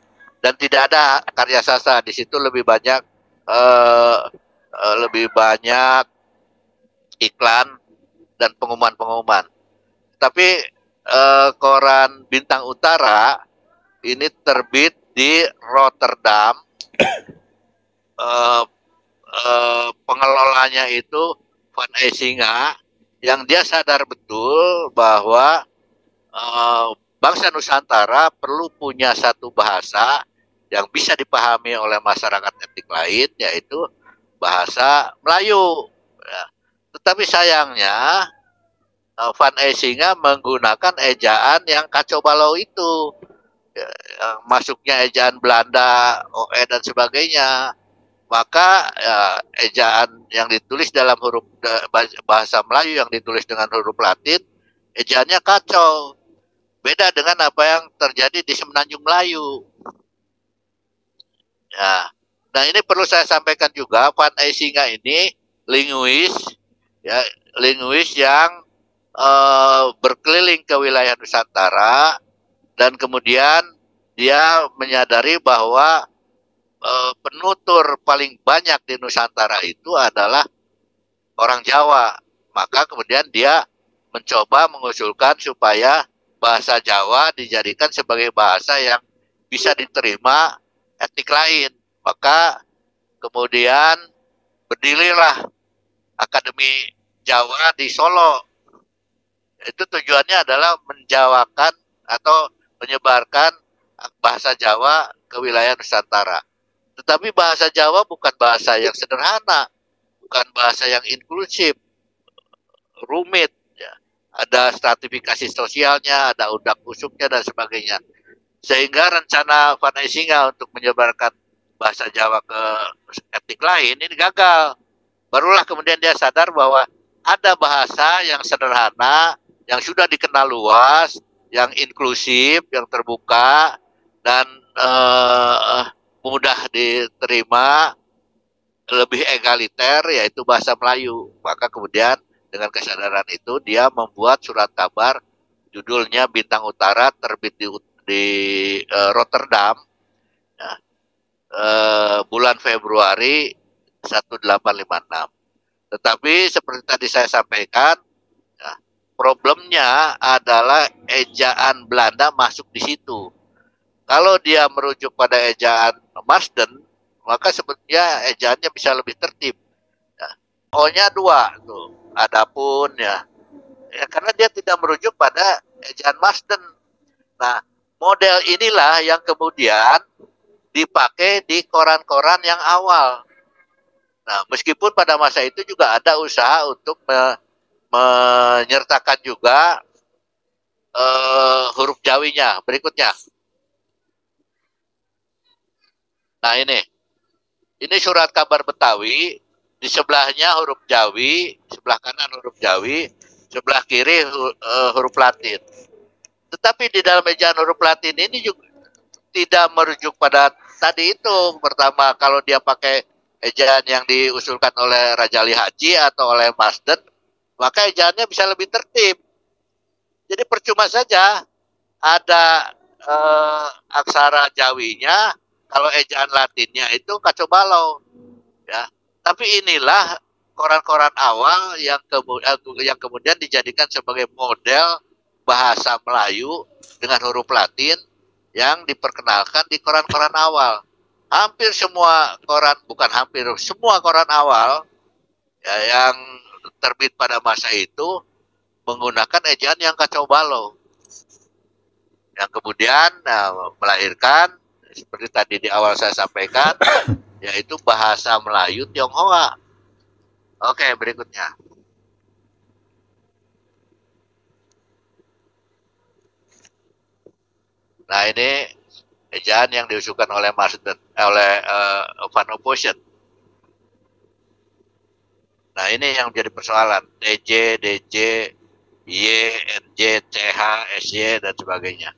S4: dan tidak ada karya sastra di situ. Lebih banyak iklan dan pengumuman-pengumuman. Tapi koran Bintang Utara ini terbit di Rotterdam. Pengelolanya itu Van Eysinga, yang dia sadar betul bahwa bangsa Nusantara perlu punya satu bahasa yang bisa dipahami oleh masyarakat etnik lain, yaitu bahasa Melayu. Ya. Tetapi sayangnya Van Eysinga menggunakan ejaan yang kacau balau itu, ya, yang masuknya ejaan Belanda, OE dan sebagainya. Maka ya, ejaan yang ditulis dalam huruf bahasa Melayu yang ditulis dengan huruf Latin, ejaannya kacau. Beda dengan apa yang terjadi di Semenanjung Melayu. Ya. Nah, ini perlu saya sampaikan juga, Van Eysinga ini linguis, ya, linguis yang berkeliling ke wilayah Nusantara, dan kemudian dia menyadari bahwa penutur paling banyak di Nusantara itu adalah orang Jawa. Maka kemudian dia mencoba mengusulkan supaya bahasa Jawa dijadikan sebagai bahasa yang bisa diterima etnik lain. Maka kemudian berdirilah Akademi Jawa di Solo. Itu tujuannya adalah menjawakan atau menyebarkan bahasa Jawa ke wilayah Nusantara. Tetapi bahasa Jawa bukan bahasa yang sederhana, bukan bahasa yang inklusif, rumit. Ya. Ada stratifikasi sosialnya, ada undak usuknya dan sebagainya. Sehingga rencana Van Eysinga untuk menyebarkan bahasa Jawa ke etnik lain ini gagal. Barulah kemudian dia sadar bahwa ada bahasa yang sederhana, yang sudah dikenal luas, yang inklusif, yang terbuka, dan mudah diterima, lebih egaliter, yaitu bahasa Melayu. Maka kemudian dengan kesadaran itu dia membuat surat kabar judulnya Bintang Utara, terbit di Rotterdam ya, bulan Februari 1856. Tetapi seperti tadi saya sampaikan ya, problemnya adalah ejaan Belanda masuk di situ. Kalau dia merujuk pada ejaan Marsden, maka sebetulnya ejaannya bisa lebih tertib. Ya. O-nya 2 tuh. Adapun ya, karena dia tidak merujuk pada ejaan Marsden. Nah, model inilah yang kemudian dipakai di koran-koran yang awal. Nah, meskipun pada masa itu juga ada usaha untuk menyertakan juga huruf Jawinya. Berikutnya. Nah, ini surat kabar Betawi, di sebelahnya huruf Jawi, sebelah kanan huruf Jawi, sebelah kiri huruf Latin. Tetapi di dalam ejaan huruf Latin ini juga tidak merujuk pada tadi itu. Pertama, kalau dia pakai ejaan yang diusulkan oleh Raja Ali Haji atau oleh Marsden, maka ejaannya bisa lebih tertib. Jadi percuma saja ada aksara Jawinya, kalau ejaan Latinnya itu kacau balau. Ya. Tapi inilah koran-koran awal yang kemudian dijadikan sebagai model bahasa Melayu dengan huruf Latin yang diperkenalkan di koran-koran awal. Hampir semua koran, bukan hampir, semua koran awal ya, yang terbit pada masa itu menggunakan ejaan yang kacau balau. Yang kemudian melahirkan, seperti tadi di awal saya sampaikan, yaitu bahasa Melayu Tionghoa. Oke, berikutnya. Nah, ini ejaan yang diusulkan oleh Marsden, oleh Van Opposen. Nah, ini yang menjadi persoalan. TJ, DJ, Y, NJ, CH, SY, dan sebagainya.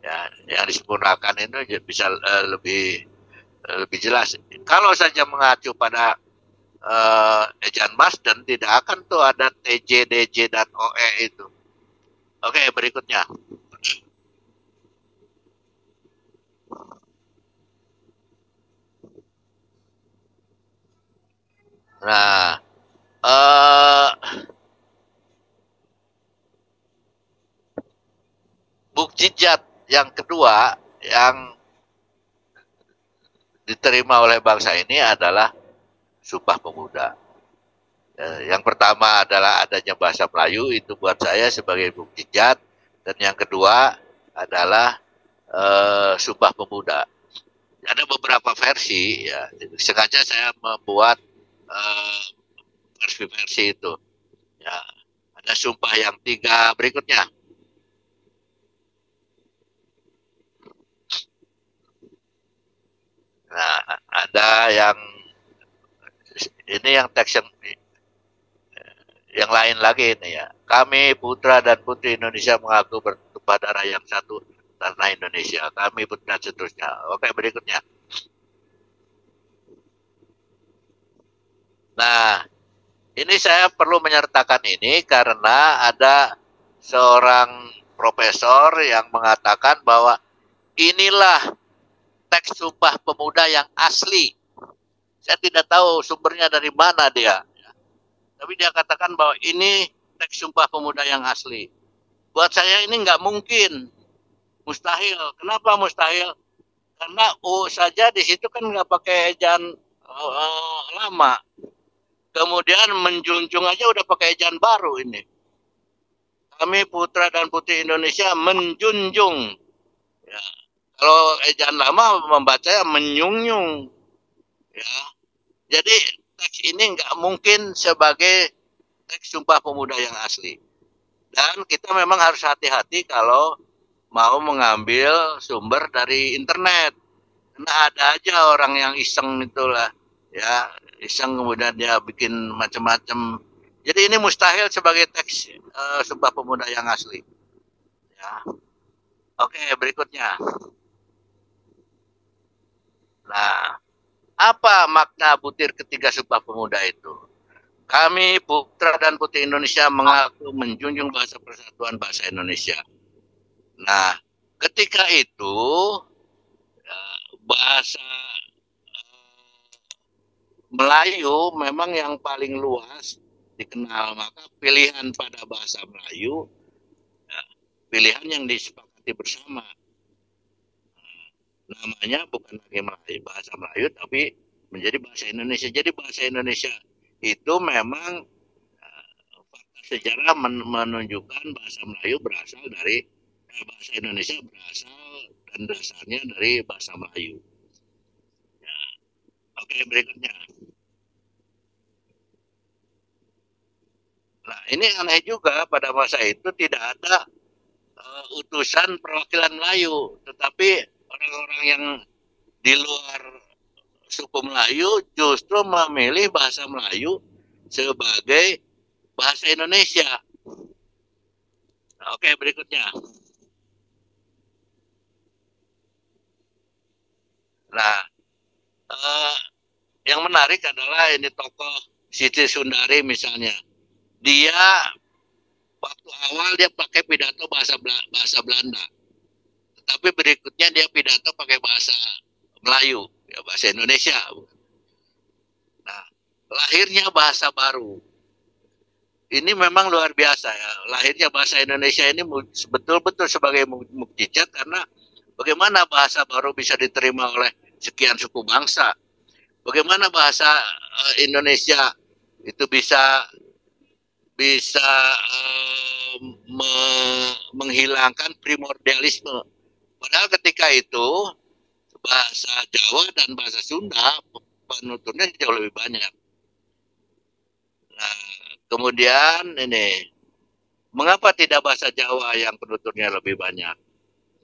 S4: Ya, yang disempurnakan itu bisa lebih jelas. Kalau saja mengacu pada ejaan Marsden, tidak akan tuh ada TJ, DJ, dan OE itu. Oke, berikutnya. Nah, mukjizat yang kedua yang diterima oleh bangsa ini adalah Sumpah Pemuda. Yang pertama adalah adanya bahasa Melayu, itu buat saya sebagai mukjizat, dan yang kedua adalah Sumpah Pemuda. Ada beberapa versi, ya. Sengaja saya membuat versi-versi itu. Ya, ada sumpah yang 3 berikutnya. Nah, ada yang ini yang teks yang lain lagi ini ya. Kami putra dan putri Indonesia mengaku bertumpah darah yang satu tanah Indonesia. Kami putra seterusnya. Oke, berikutnya. Nah, ini saya perlu menyertakan ini karena ada seorang profesor yang mengatakan bahwa inilah teks Sumpah Pemuda yang asli. Saya tidak tahu sumbernya dari mana dia. Tapi dia katakan bahwa ini teks Sumpah Pemuda yang asli. Buat saya ini nggak mungkin. Mustahil. Kenapa mustahil? Karena U saja di situ kan nggak pakai ejaan lama. Kemudian menjunjung aja udah pakai ejaan baru ini. Kami putra dan putri Indonesia menjunjung. Ya. Kalau ejaan lama membacanya menyungyung. Ya. Jadi teks ini nggak mungkin sebagai teks Sumpah Pemuda yang asli. Dan kita memang harus hati-hati kalau mau mengambil sumber dari internet. Karena ada aja orang yang iseng itulah. Ya, iseng kemudian dia bikin macam-macam. Jadi ini mustahil sebagai teks Sumpah Pemuda yang asli. Ya. Oke, berikutnya. Nah, apa makna butir ketiga Sumpah Pemuda itu? Kami putra dan putri Indonesia mengaku menjunjung bahasa persatuan bahasa Indonesia. Nah, ketika itu bahasa Melayu memang yang paling luas dikenal, maka pilihan pada bahasa Melayu pilihan yang disepakati bersama. Namanya bukan lagi Melayu, bahasa Melayu, tapi menjadi bahasa Indonesia. Jadi bahasa Indonesia itu memang fakta sejarah menunjukkan bahasa Melayu berasal dari bahasa Indonesia berasal dan dasarnya dari bahasa Melayu. Ya. Oke, berikutnya. Nah, ini aneh juga, pada masa itu tidak ada utusan perwakilan Melayu, tetapi orang-orang yang di luar suku Melayu justru memilih bahasa Melayu sebagai bahasa Indonesia. Nah, oke, berikutnya. Nah, yang menarik adalah ini tokoh Siti Sundari misalnya. Dia waktu awal dia pakai pidato bahasa Belanda, tetapi berikutnya dia pidato pakai bahasa Melayu, ya, bahasa Indonesia. Nah, lahirnya bahasa baru. Ini memang luar biasa ya. Lahirnya bahasa Indonesia ini betul-betul sebagai mukjizat, karena bagaimana bahasa baru bisa diterima oleh sekian suku bangsa. Bagaimana bahasa Indonesia itu bisa menghilangkan primordialisme. Padahal ketika itu bahasa Jawa dan bahasa Sunda penuturnya jauh lebih banyak. Nah, kemudian ini, mengapa tidak bahasa Jawa yang penuturnya lebih banyak?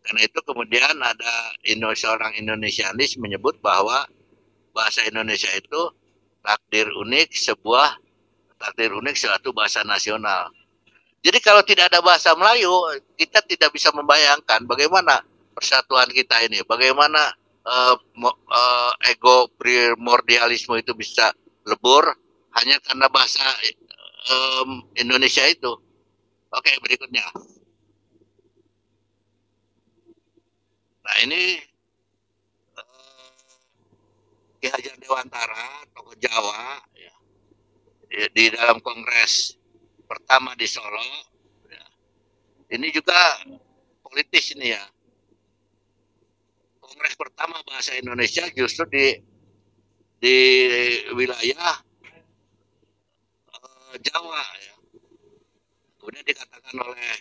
S4: Karena itu kemudian ada seorang Indonesianis menyebut bahwa bahasa Indonesia itu takdir unik suatu bahasa nasional. Jadi kalau tidak ada bahasa Melayu, kita tidak bisa membayangkan bagaimana persatuan kita ini, bagaimana ego primordialisme itu bisa lebur hanya karena bahasa Indonesia itu. Oke, berikutnya. Nah, ini Ki Hajar Dewantara, tokoh Jawa, ya, di dalam kongres pertama di Solo. Ya. Ini juga politis ini ya. Kongres pertama bahasa Indonesia justru di wilayah Jawa. Ya. Kemudian dikatakan oleh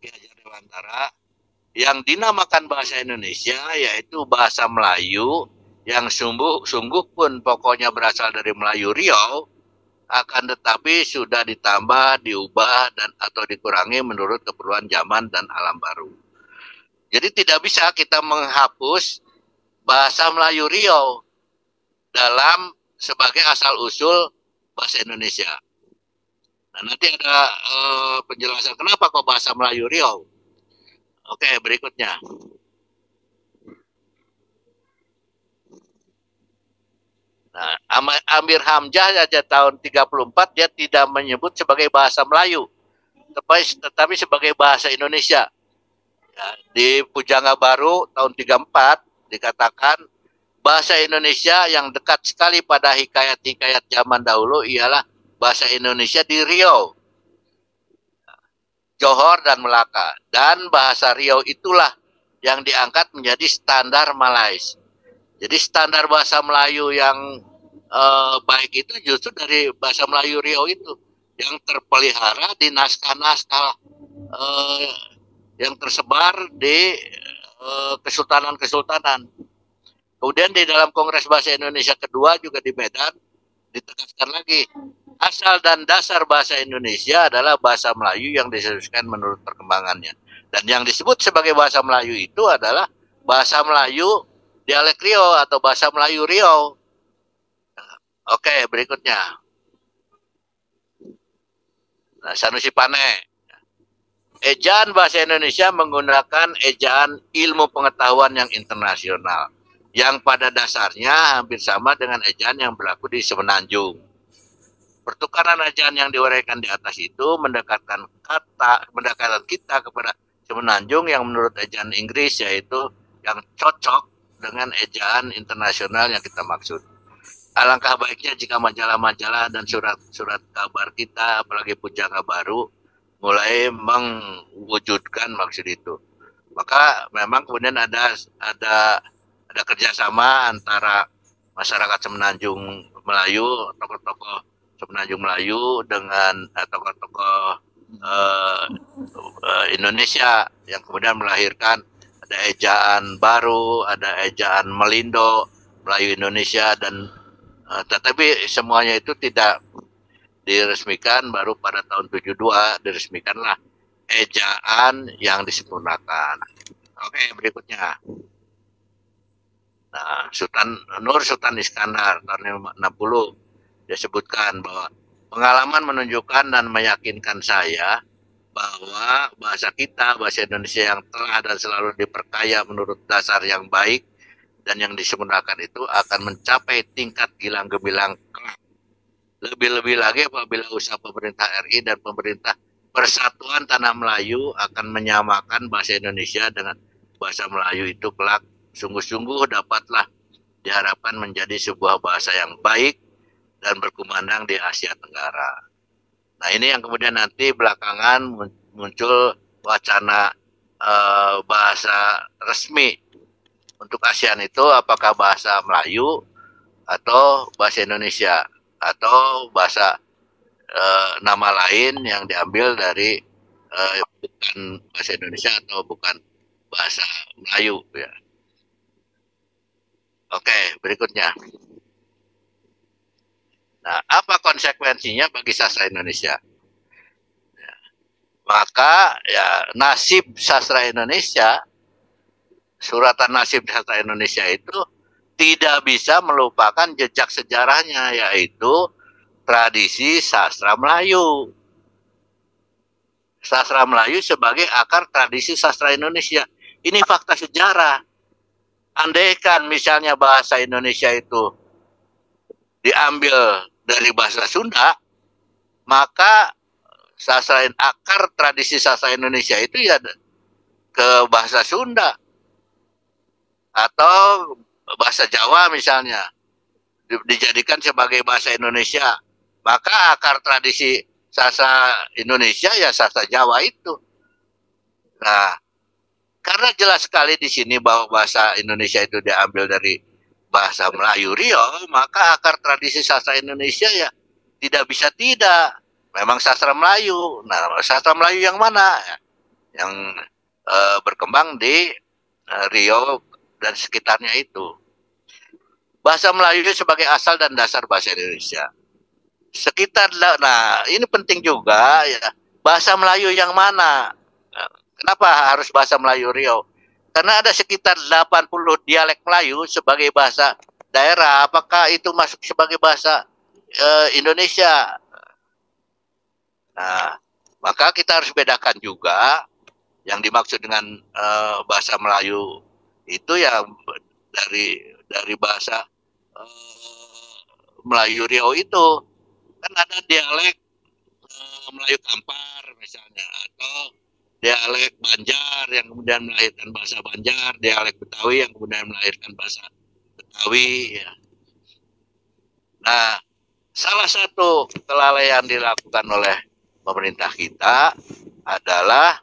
S4: Ki Hajar Dewantara, yang dinamakan bahasa Indonesia yaitu bahasa Melayu yang sungguh pun pokoknya berasal dari Melayu Riau, akan tetapi sudah ditambah, diubah, dan atau dikurangi menurut keperluan zaman dan alam baru. Jadi tidak bisa kita menghapus bahasa Melayu Riau dalam sebagai asal-usul bahasa Indonesia. Nah, nanti ada penjelasan kenapa kok bahasa Melayu Riau. Oke, berikutnya. Nah, Amir Hamzah aja tahun 34 dia tidak menyebut sebagai bahasa Melayu, tetapi sebagai bahasa Indonesia. Ya, di Pujangga Baru tahun 34 dikatakan bahasa Indonesia yang dekat sekali pada hikayat-hikayat zaman dahulu ialah bahasa Indonesia di Riau, Johor dan Melaka, dan bahasa Riau itulah yang diangkat menjadi standar Malais. Jadi standar bahasa Melayu yang baik itu justru dari bahasa Melayu Riau itu yang terpelihara di naskah-naskah yang tersebar di kesultanan-kesultanan. Kemudian di dalam Kongres Bahasa Indonesia kedua juga di Medan ditegaskan lagi, asal dan dasar bahasa Indonesia adalah bahasa Melayu yang disesuaikan menurut perkembangannya. Dan yang disebut sebagai bahasa Melayu itu adalah bahasa Melayu dialek Riau atau bahasa Melayu Riau. Oke, berikutnya. Nah, Sanusi Pane. Ejaan bahasa Indonesia menggunakan ejaan ilmu pengetahuan yang internasional, yang pada dasarnya hampir sama dengan ejaan yang berlaku di Semenanjung. Pertukaran ejaan yang diuraikan di atas itu mendekatkan kita kepada Semenanjung yang menurut ejaan Inggris yaitu yang cocok dengan ejaan internasional yang kita maksud. alangkah baiknya jika majalah-majalah dan surat-surat kabar kita, apalagi Pujangga Baru, mulai mewujudkan maksud itu. Maka memang kemudian ada kerjasama antara masyarakat Semenanjung Melayu, tokoh-tokoh Semenanjung Melayu dengan tokoh-tokoh Indonesia yang kemudian melahirkan ada ejaan baru, ada ejaan Melindo, Melayu Indonesia, dan tetapi semuanya itu tidak diresmikan. Baru pada tahun 72 diresmikanlah ejaan yang disempurnakan. Oke, berikutnya. Nah, Sultan Iskandar tahun 60 dia sebutkan bahwa pengalaman menunjukkan dan meyakinkan saya bahwa bahasa kita, bahasa Indonesia yang telah dan selalu diperkaya menurut dasar yang baik dan yang disempurnakan itu akan mencapai tingkat gilang gemilang kelak. Lebih-lebih lagi apabila usaha pemerintah RI dan pemerintah Persatuan Tanah Melayu akan menyamakan bahasa Indonesia dengan bahasa Melayu itu kelak sungguh-sungguh dapatlah diharapkan menjadi sebuah bahasa yang baik dan berkumandang di Asia Tenggara. Nah, ini yang kemudian nanti belakangan muncul wacana bahasa resmi untuk ASEAN itu apakah bahasa Melayu atau bahasa Indonesia atau bahasa nama lain yang diambil dari bukan bahasa Indonesia atau bukan bahasa Melayu ya. Oke, berikutnya. Nah, apa konsekuensinya bagi sastra Indonesia? Ya. Maka ya nasib sastra Indonesia, suratan nasib sastra Indonesia itu tidak bisa melupakan jejak sejarahnya, yaitu tradisi sastra Melayu. Sastra Melayu sebagai akar tradisi sastra Indonesia. Ini fakta sejarah. Andaikan misalnya bahasa Indonesia itu diambil dari bahasa Sunda, maka akar tradisi sastra Indonesia itu ya ke bahasa Sunda atau bahasa Jawa misalnya dijadikan sebagai bahasa Indonesia, maka akar tradisi sastra Indonesia ya sastra Jawa itu. Nah, karena jelas sekali di sini bahwa bahasa Indonesia itu diambil dari bahasa Melayu Riau, maka akar tradisi sastra Indonesia ya tidak bisa tidak. Memang sastra Melayu. Nah, sastra Melayu yang mana? Yang berkembang di Riau dan sekitarnya itu. Bahasa Melayu sebagai asal dan dasar bahasa Indonesia. Nah ini penting juga ya. Bahasa Melayu yang mana? Kenapa harus bahasa Melayu Riau? Karena ada sekitar 80 dialek Melayu sebagai bahasa daerah. Apakah itu masuk sebagai bahasa Indonesia? Nah, maka kita harus bedakan juga yang dimaksud dengan bahasa Melayu itu ya dari bahasa Melayu Riau itu. Kan ada dialek Melayu Kampar misalnya, atau dialek Banjar yang kemudian melahirkan bahasa Banjar, dialek Betawi yang kemudian melahirkan bahasa Betawi ya. Nah, salah satu kelalaian dilakukan oleh pemerintah kita adalah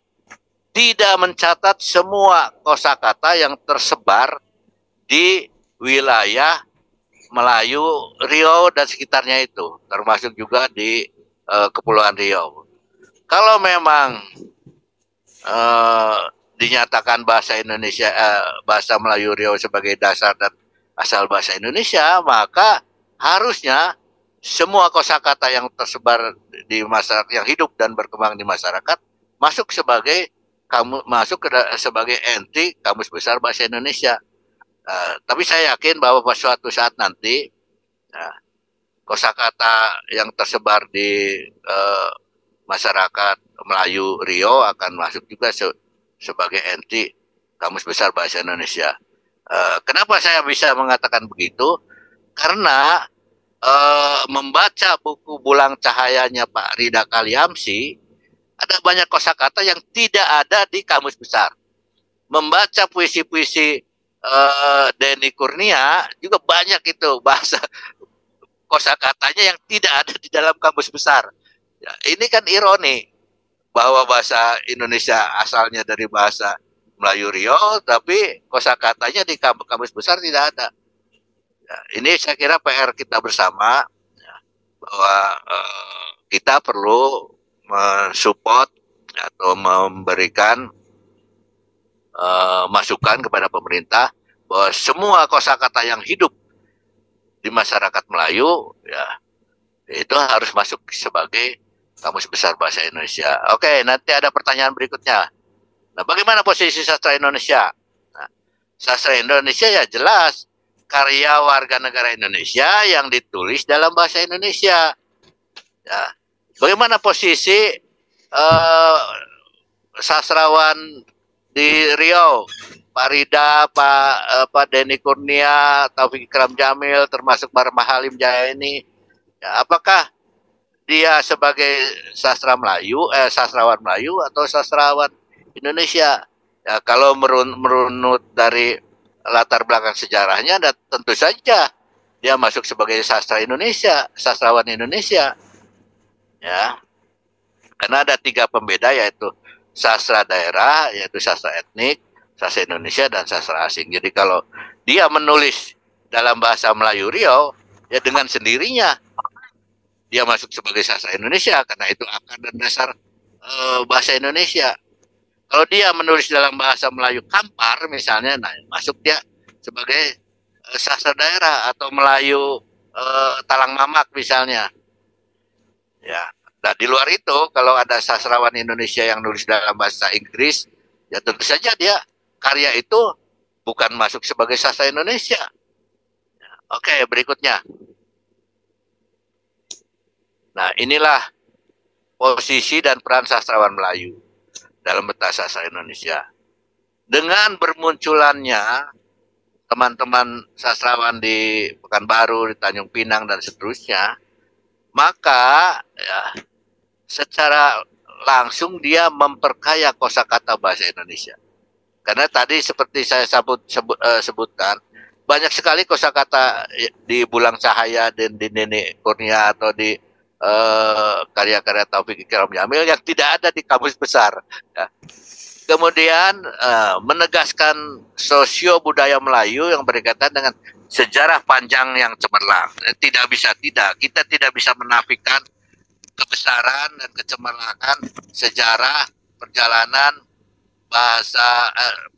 S4: tidak mencatat semua kosakata yang tersebar di wilayah Melayu Riau dan sekitarnya itu, termasuk juga di Kepulauan Riau. Kalau memang dinyatakan bahasa Indonesia, bahasa Melayu Riau sebagai dasar dan asal bahasa Indonesia, maka harusnya semua kosakata yang tersebar di masyarakat, yang hidup dan berkembang di masyarakat, masuk sebagai sebagai entry Kamus Besar Bahasa Indonesia. Tapi saya yakin bahwa suatu saat nanti kosakata yang tersebar di masyarakat Melayu Riau akan masuk juga sebagai entry Kamus Besar Bahasa Indonesia. Kenapa saya bisa mengatakan begitu? Karena membaca buku Bulang Cahayanya Pak Rida Kaliamsi, ada banyak kosakata yang tidak ada di Kamus Besar. Membaca puisi-puisi Denny Kurnia juga banyak itu kosakatanya yang tidak ada di dalam kamus besar. Ya, ini kan ironi bahwa bahasa Indonesia asalnya dari bahasa Melayu Riau, tapi kosakatanya di kamus besar tidak ada. Ya, ini saya kira PR kita bersama, ya, bahwa kita perlu mensupport atau memberikan masukan kepada pemerintah bahwa semua kosakata yang hidup di masyarakat Melayu, ya, itu harus masuk sebagai kamus besar bahasa Indonesia. Oke, nanti ada pertanyaan berikutnya. Nah, bagaimana posisi sastra Indonesia? Nah, sastra Indonesia ya jelas karya warga negara Indonesia yang ditulis dalam bahasa Indonesia. Ya, bagaimana posisi sastrawan di Riau, Pak Rida, Pak Denny Kurnia, Taufik Ikram Jamil, termasuk Marma Halim Jaya ini, ya, apakah dia sebagai sastrawan Melayu atau sastrawan Indonesia? Ya, kalau merunut dari latar belakang sejarahnya, tentu saja dia masuk sebagai sastrawan Indonesia, ya, karena ada 3 pembeda, yaitu sastra daerah, yaitu sastra etnik, sastra Indonesia, dan sastra asing. Jadi kalau dia menulis dalam bahasa Melayu Riau, ya dengan sendirinya dia masuk sebagai sastra Indonesia, karena itu akar dan dasar bahasa Indonesia. Kalau dia menulis dalam bahasa Melayu Kampar misalnya, nah masuk dia sebagai sastra daerah, atau Melayu Talang Mamak misalnya. Ya. Nah, di luar itu, kalau ada sastrawan Indonesia yang nulis dalam bahasa Inggris, ya tentu saja dia karya itu bukan masuk sebagai sastra Indonesia. Oke, berikutnya. Nah, inilah posisi dan peran sastrawan Melayu dalam peta sastra Indonesia. Dengan bermunculannya teman-teman sastrawan di Pekanbaru, di Tanjung Pinang, dan seterusnya, maka ya, secara langsung dia memperkaya kosakata bahasa Indonesia. Karena tadi seperti saya sebutkan, banyak sekali kosakata di Bulang Cahaya dan di Denny Kurnia atau di karya-karya Taufik Ikram Jamil yang tidak ada di kamus besar. Ya. Kemudian menegaskan sosio budaya Melayu yang berkaitan dengan sejarah panjang yang cemerlang. Kita tidak bisa menafikan kebesaran dan kecemerlangan sejarah perjalanan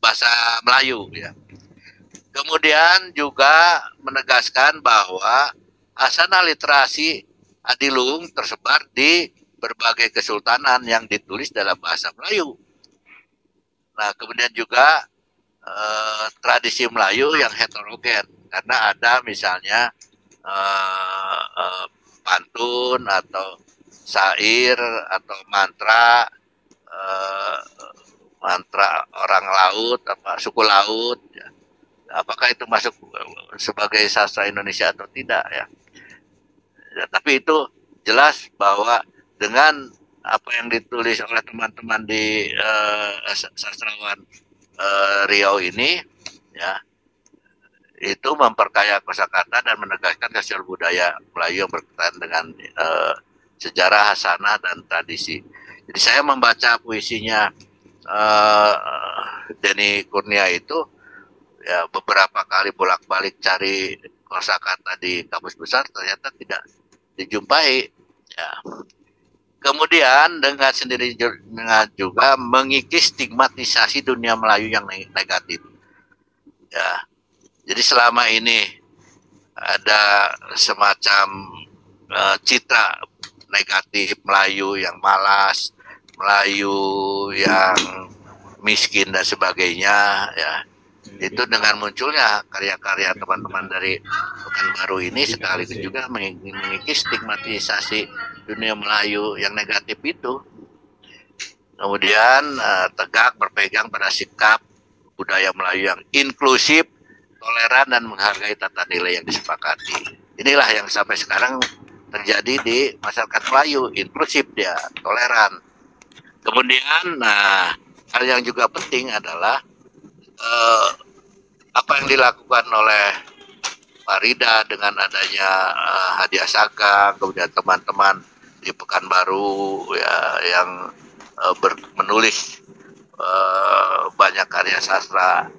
S4: bahasa Melayu, ya. Kemudian juga menegaskan bahwa asana literasi Adilung tersebar di berbagai kesultanan yang ditulis dalam bahasa Melayu. Nah, kemudian juga tradisi Melayu yang heterogen, karena ada misalnya pantun atau syair atau mantra orang laut, suku laut, ya. Apakah itu masuk sebagai sastra Indonesia atau tidak, ya. Ya, tapi itu jelas bahwa dengan apa yang ditulis oleh teman-teman di sastrawan Riau ini, ya, itu memperkaya kosakata dan menegaskan sosial budaya Melayu yang berkaitan dengan sejarah, hasanah, dan tradisi. Jadi saya membaca puisinya Denny Kurnia itu, ya, beberapa kali bolak-balik cari kosakata di kamus besar, ternyata tidak dijumpai. Ya. Kemudian dengan sendirinya juga mengikis stigmatisasi dunia Melayu yang negatif. Ya. Jadi selama ini ada semacam citra negatif Melayu yang malas, Melayu yang miskin dan sebagainya, ya. Itu dengan munculnya karya-karya teman-teman dari Pekanbaru ini sekaligus juga mengikis stigmatisasi dunia Melayu yang negatif itu. Kemudian tegak berpegang pada sikap budaya Melayu yang inklusif, toleran, dan menghargai tata nilai yang disepakati. Inilah yang sampai sekarang terjadi di masyarakat Melayu, inklusif dia, toleran. Kemudian hal yang juga penting adalah apa yang dilakukan oleh Farida dengan adanya Hadiah Sagang, kemudian teman-teman di Pekanbaru ya yang menulis banyak karya sastra,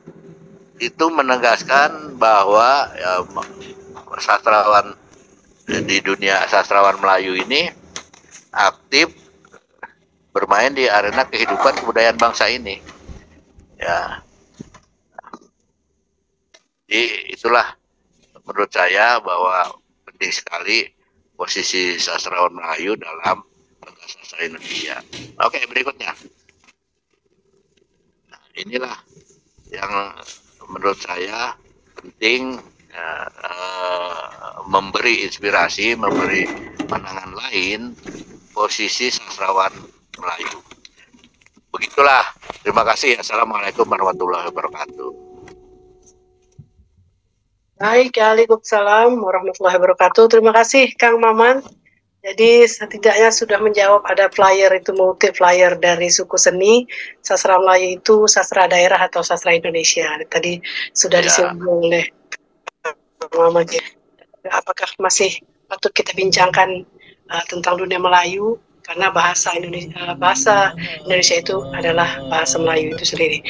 S4: itu menegaskan bahwa ya, sastrawan di dunia sastrawan Melayu ini aktif bermain di arena kehidupan kebudayaan bangsa ini. Ya, jadi itulah menurut saya bahwa penting sekali posisi sastrawan Melayu dalam pentas sastra Indonesia. Oke, berikutnya. Nah, inilah yang menurut saya penting, memberi inspirasi, memberi pandangan lain posisi sastrawan Melayu. Begitulah. Terima kasih. Assalamualaikum warahmatullahi wabarakatuh.
S3: Baik, waalaikumsalam warahmatullahi wabarakatuh. Terima kasih Kang Maman. Jadi setidaknya sudah menjawab, ada flyer itu, multi flyer dari suku seni. Sastra Melayu itu sastra daerah atau sastra Indonesia. Tadi sudah disinggung oleh Kang Maman. Apakah masih patut kita bincangkan tentang dunia Melayu? Karena bahasa Indonesia itu adalah bahasa Melayu itu sendiri.